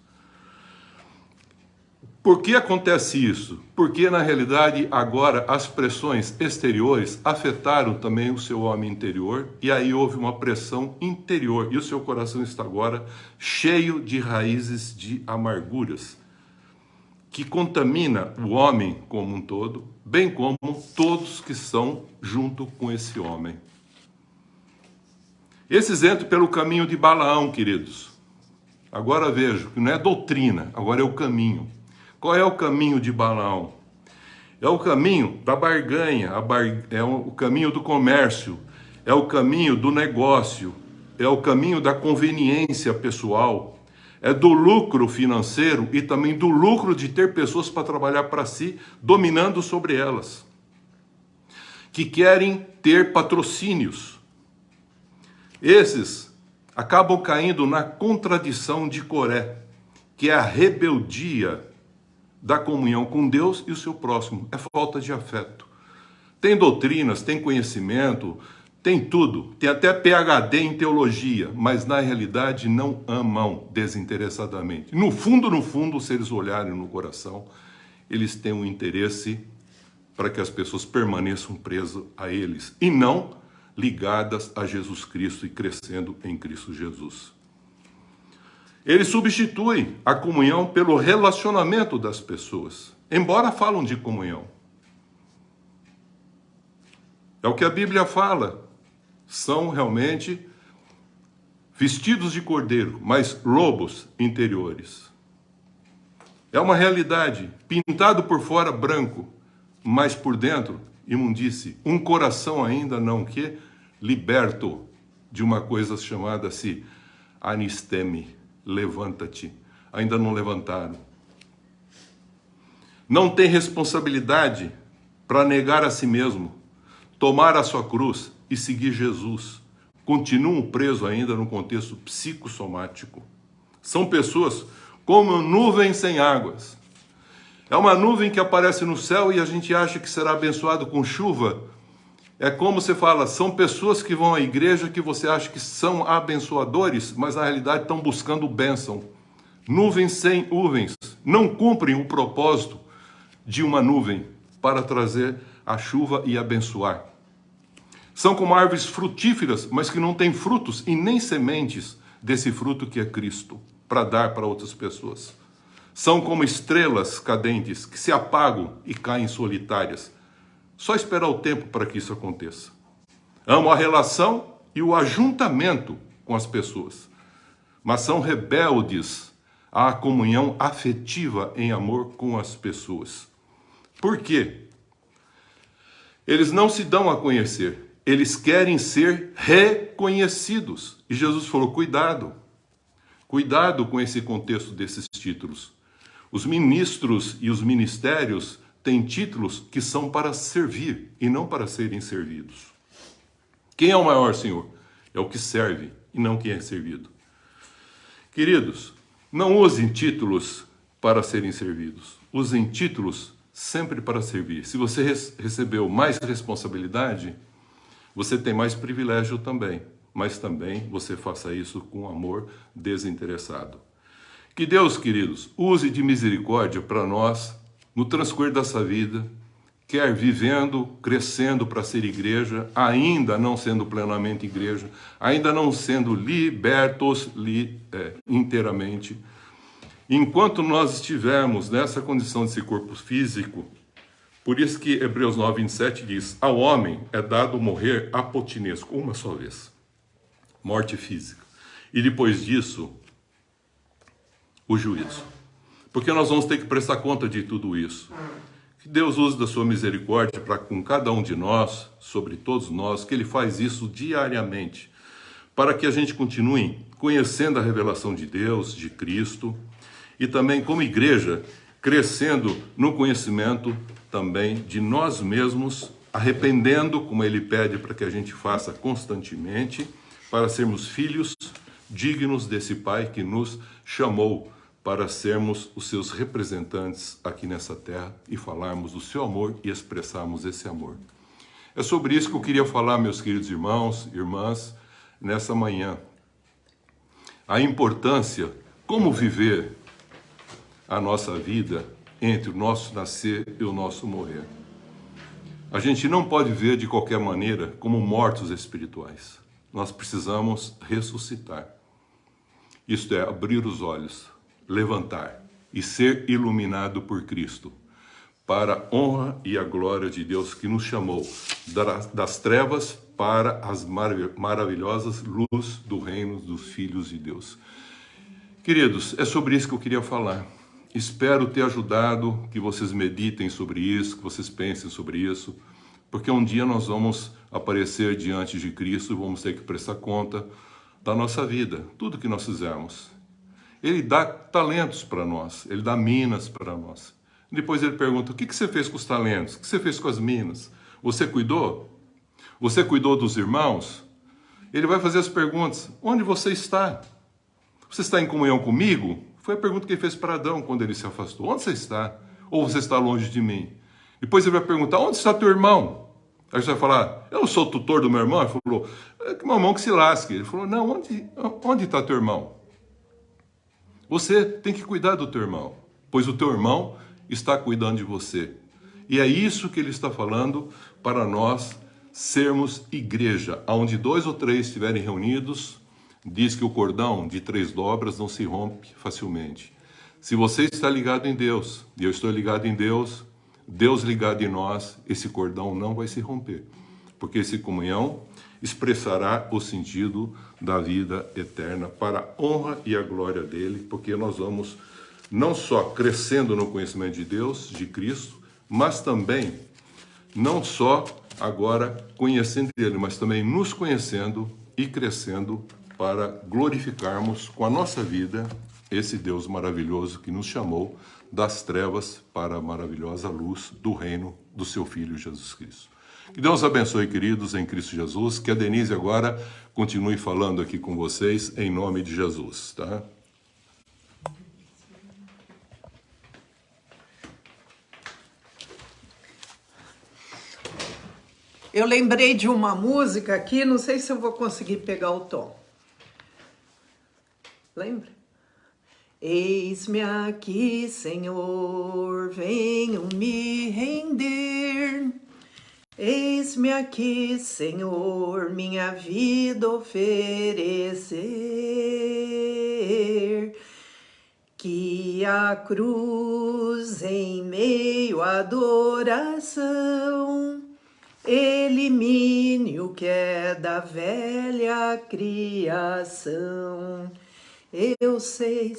B: Por que acontece isso? Porque, na realidade, agora as pressões exteriores afetaram também o seu homem interior e aí houve uma pressão interior e o seu coração está agora cheio de raízes de amarguras que contamina o homem como um todo, bem como todos que são junto com esse homem. Esses entram pelo caminho de Balaão, queridos. Agora vejo que não é doutrina, agora é o caminho. Qual é o caminho de Balaão? É o caminho da barganha, é o caminho do comércio, é o caminho do negócio, é o caminho da conveniência pessoal, é do lucro financeiro e também do lucro de ter pessoas para trabalhar para si, dominando sobre elas, que querem ter patrocínios. Esses acabam caindo na contradição de Coré, que é a rebeldia da comunhão com Deus e o seu próximo. É falta de afeto. Tem doutrinas, tem conhecimento, tem tudo. Tem até PhD em teologia, mas na realidade não amam desinteressadamente. No fundo, se eles olharem no coração, eles têm um interesse para que as pessoas permaneçam presas a eles e não ligadas a Jesus Cristo e crescendo em Cristo Jesus. Ele substitui a comunhão pelo relacionamento das pessoas, embora falam de comunhão. É o que a Bíblia fala. São realmente vestidos de cordeiro, mas lobos interiores. É uma realidade, pintado por fora branco, mas por dentro imundície. Um coração ainda não que liberto de uma coisa chamada-se anisteme. Levanta-te. Ainda não levantaram. Não tem responsabilidade para negar a si mesmo, tomar a sua cruz e seguir Jesus. Continuam presos ainda no contexto psicossomático. São pessoas como nuvens sem águas. É uma nuvem que aparece no céu e a gente acha que será abençoado com chuva. É como você fala, são pessoas que vão à igreja que você acha que são abençoadores, mas na realidade estão buscando bênção. Nuvens sem nuvens não cumprem o propósito de uma nuvem para trazer a chuva e abençoar. São como árvores frutíferas, mas que não têm frutos e nem sementes desse fruto que é Cristo, para dar para outras pessoas. São como estrelas cadentes que se apagam e caem solitárias. Só esperar o tempo para que isso aconteça. Amam a relação e o ajuntamento com as pessoas, mas são rebeldes à comunhão afetiva em amor com as pessoas. Por quê? Eles não se dão a conhecer, eles querem ser reconhecidos. E Jesus falou, cuidado, cuidado com esse contexto desses títulos. Os ministros e os ministérios têm títulos que são para servir e não para serem servidos. Quem é o maior, Senhor? É o que serve e não quem é servido. Queridos, não usem títulos para serem servidos. Usem títulos sempre para servir. Se você recebeu mais responsabilidade, você tem mais privilégio também. Mas também você faça isso com amor desinteressado. Que Deus, queridos, use de misericórdia para nós, no transcorrer dessa vida, quer vivendo, crescendo para ser igreja, ainda não sendo plenamente igreja, ainda não sendo libertos inteiramente. Enquanto nós estivermos nessa condição desse corpo físico, por isso que Hebreus 9, 27 diz, ao homem é dado morrer apotinesco, uma só vez, morte física. E depois disso, o juízo. Porque nós vamos ter que prestar conta de tudo isso. Que Deus use da sua misericórdia para com cada um de nós, sobre todos nós, que Ele faz isso diariamente, para que a gente continue conhecendo a revelação de Deus, de Cristo, e também como igreja, crescendo no conhecimento também de nós mesmos, arrependendo, como Ele pede para que a gente faça constantemente, para sermos filhos dignos desse Pai que nos chamou para sermos os seus representantes aqui nessa terra e falarmos do seu amor e expressarmos esse amor. É sobre isso que eu queria falar, meus queridos irmãos, irmãs, nessa manhã. A importância, como viver a nossa vida entre o nosso nascer e o nosso morrer. A gente não pode ver de qualquer maneira como mortos espirituais. Nós precisamos ressuscitar. Isto é, abrir os olhos, levantar e ser iluminado por Cristo, para a honra e a glória de Deus que nos chamou das trevas para as maravilhosas luzes do reino dos filhos de Deus. Queridos, é sobre isso que eu queria falar. Espero ter ajudado, que vocês meditem sobre isso, que vocês pensem sobre isso, porque um dia nós vamos aparecer diante de Cristo e vamos ter que prestar conta da nossa vida, tudo que nós fizermos. Ele dá talentos para nós, Ele dá minas para nós. Depois Ele pergunta, o que você fez com os talentos? O que você fez com as minas? Você cuidou? Você cuidou dos irmãos? Ele vai fazer as perguntas, onde você está? Você está em comunhão comigo? Foi a pergunta que Ele fez para Adão quando ele se afastou. Onde você está? Ou você está longe de mim? Depois Ele vai perguntar, onde está teu irmão? Aí você vai falar, eu não sou o tutor do meu irmão? Ele falou, que meu irmão que se lasque. Ele falou, não, onde está teu irmão? Você tem que cuidar do teu irmão, pois o teu irmão está cuidando de você. E é isso que ele está falando para nós sermos igreja, onde 2 ou 3 estiverem reunidos, diz que o cordão de 3 dobras não se rompe facilmente. Se você está ligado em Deus, e eu estou ligado em Deus, Deus ligado em nós, esse cordão não vai se romper, porque essa comunhão expressará o sentido da vida eterna para a honra e a glória dele, porque nós vamos não só crescendo no conhecimento de Deus, de Cristo, mas também não só agora conhecendo ele, mas também nos conhecendo e crescendo para glorificarmos com a nossa vida esse Deus maravilhoso que nos chamou das trevas para a maravilhosa luz do reino do seu Filho Jesus Cristo. Que Deus abençoe, queridos, em Cristo Jesus. Que a Denise agora continue falando aqui com vocês em nome de Jesus, tá?
A: Eu lembrei de uma música aqui, não sei se eu vou conseguir pegar o tom. Lembra? Eis-me aqui, Senhor, venho me render. Eis-me aqui, Senhor, minha vida oferecer. Que a cruz em meio à adoração elimine o que é da velha criação. Eu sei,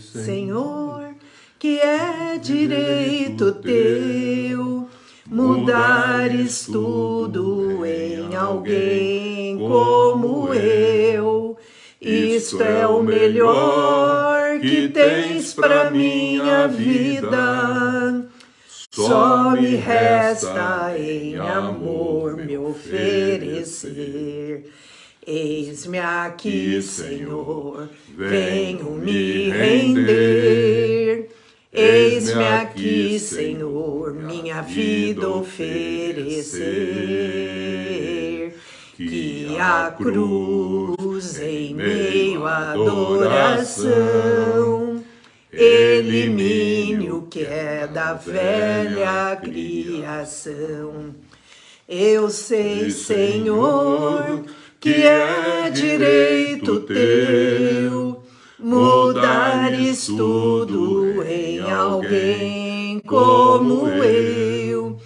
A: Senhor, que é direito teu mudares tudo em alguém como eu. Isto é o melhor que tens para minha vida. Só me resta em amor me oferecer. Eis-me aqui, Senhor, venho me render. Eis-me aqui, Senhor, minha vida oferecer. Que a cruz em meio à adoração elimine o que é da velha criação. Eu sei, Senhor, que é direito teu mudares tudo em alguém como eu.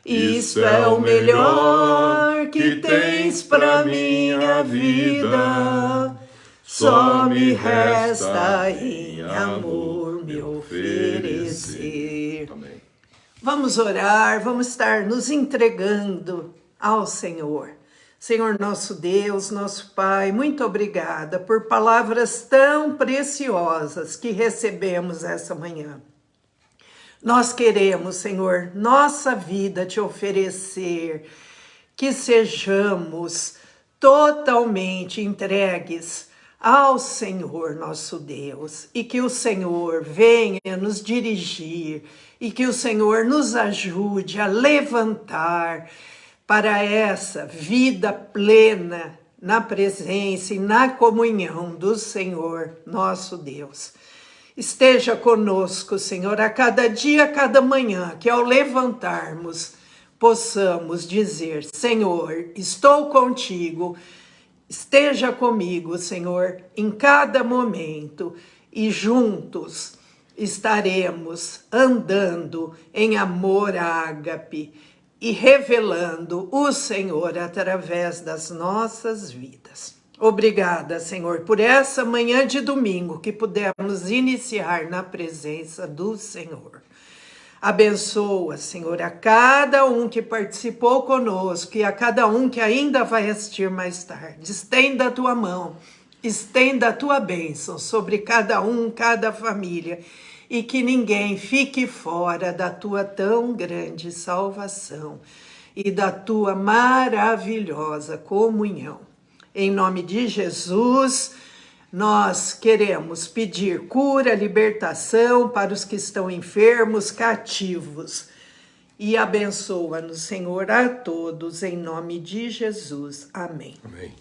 A: Isso é o melhor que tens para minha vida. Só me resta em amor me oferecer.
B: Amém.
A: Vamos orar, vamos estar nos entregando ao Senhor. Senhor nosso Deus, nosso Pai, muito obrigada por palavras tão preciosas que recebemos essa manhã. Nós queremos, Senhor, nossa vida te oferecer, que sejamos totalmente entregues ao Senhor nosso Deus e que o Senhor venha nos dirigir e que o Senhor nos ajude a levantar para essa vida plena na presença e na comunhão do Senhor nosso Deus. Esteja conosco, Senhor, a cada dia, a cada manhã, que ao levantarmos possamos dizer: Senhor, estou contigo, esteja comigo, Senhor, em cada momento e juntos estaremos andando em amor ágape e revelando o Senhor através das nossas vidas. Obrigada, Senhor, por essa manhã de domingo que pudemos iniciar na presença do Senhor. Abençoa, Senhor, a cada um que participou conosco e a cada um que ainda vai assistir mais tarde. Estenda a tua mão, estenda a tua bênção sobre cada um, cada família, e que ninguém fique fora da tua tão grande salvação e da tua maravilhosa comunhão. Em nome de Jesus, nós queremos pedir cura, libertação para os que estão enfermos, cativos. E abençoa-nos, Senhor, a todos, em nome de Jesus. Amém.
B: Amém.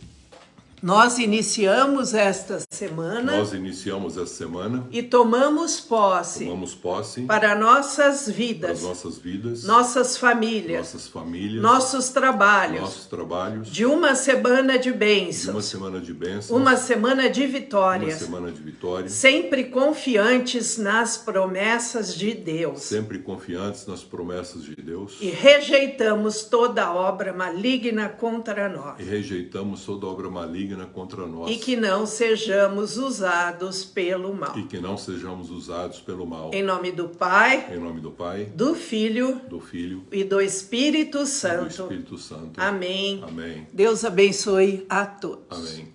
A: Nós iniciamos esta semana.
B: E
A: tomamos posse. Para nossas vidas. Nossas famílias. Nossos trabalhos. De uma semana de bênçãos. Uma semana de vitórias. Sempre confiantes nas promessas de Deus. E rejeitamos toda obra maligna contra nós. E que não sejamos usados pelo mal. Em nome do Pai, do Filho e do Espírito Santo. Amém. Deus abençoe a todos.
B: Amém.